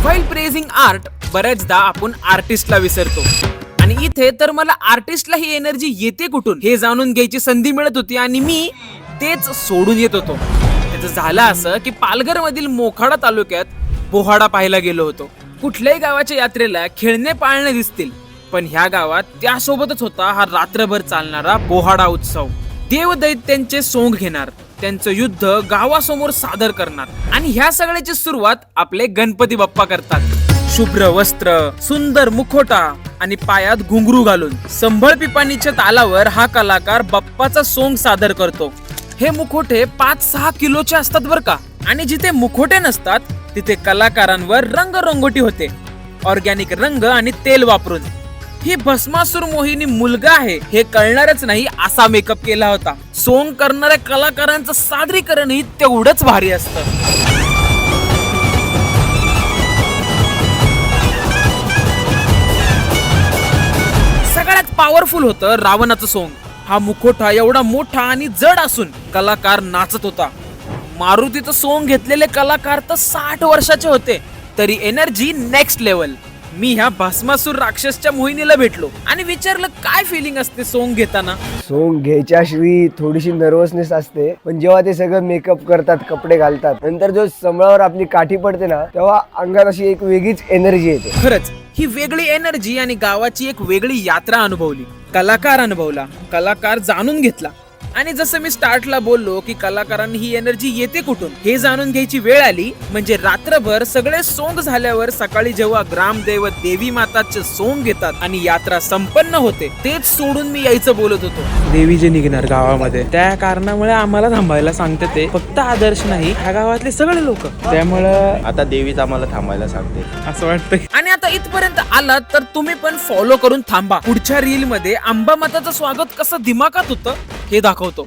While praising art बऱ्याचदा आपण आर्टिस्टला विसरतो आणि इथे तर मला आर्टिस्टला ही एनर्जी येते कुठून हे जाणून घ्यायची संधी मिळत होती आणि मी तेच सोडून येत होतो. त्याचं झालं असं की पालघर मधील मोखाडा तालुक्यात पोहाडा पाहायला गेलो होतो. कुठल्याही गावाच्या यात्रेला खेळणे पाळणे दिसतील, पण ह्या गावात त्यासोबतच होता हा रात्रभर चालणारा पोहाडा उत्सव. देवदैत्यांचे सोंग घेणार, त्यांचं युद्ध गावासमोर सादर करणार आणि ह्या सगळ्याची सुरुवात आपले गणपती बाप्पा करतात. शुभ्र वस्त्र, सुंदर मुखोटा आणि पायात घुंगरू घालून संभळ पिपाणीच्या तालावर हा कलाकार बाप्पाचा सोंग सादर करतो. हे मुखोटे 5-6 किलोचे असतात बर का. आणि जिथे मुखोटे नसतात तिथे कलाकारांवर रंगरंगोटी होते, ऑर्गॅनिक रंग आणि तेल वापरून. ही भस्मासूर मोहिनी मुलगा आहे हे कळणारच नाही असा मेकअप केला होता. सोंग करणाऱ्या कलाकारांचं सादरीकरणही तेवढंच भारी असतं. सगळ्यात पॉवरफुल होतं रावणाचं सोंग. हा मुखोटा एवढा मोठा आणि जड असून कलाकार नाचत होता. मारुतीचं सोंग घेतलेले कलाकार तर 60 वर्षाचे होते, तरी एनर्जी नेक्स्ट लेवल. मी ह्या भस्मासूर राक्षसच्या मोहिनीला भेटलो आणि विचारलं काय फिलिंग असते सोंग घेताना. सोंग घ्यायच्या श्री थोडीशी नर्वसनेस असते, पण जेव्हा ते सगळं मेकअप करतात, कपडे घालतात, नंतर जो संबळावर आपली काठी पडते ना, तेव्हा अंगात अशी एक वेगळीच एनर्जी येते. खरंच ही वेगळी एनर्जी आणि गावाची एक वेगळी यात्रा अनुभवली. कलाकार अनुभवला, कलाकार जाणून घेतला. आणि जसं मी स्टार्टला बोललो की कलाकारांनी ही एनर्जी येते कुठून हे जाणून घ्यायची वेळ आली. म्हणजे रात्रभर सगळे सोंग झाल्यावर सकाळी जेव्हा ग्रामदैवत देवी माताचे सोंग घेतात आणि यात्रा संपन्न होते, तेच सोडून मी यायचं बोलत होतो. देवी जे निघणार गावामध्ये त्या कारणामुळे आम्हाला थांबायला सांगते. ते फक्त आदर्श नाही, ह्या गावातले सगळे लोक. त्यामुळं आता देवीच आम्हाला थांबायला सांगते असं वाटतंय. आणि आता इथपर्यंत आलात तर तुम्ही पण फॉलो करून थांबा. पुढच्या रील मध्ये अंबामाताचं स्वागत कसं दिमाखात होतं हे दाखवतो.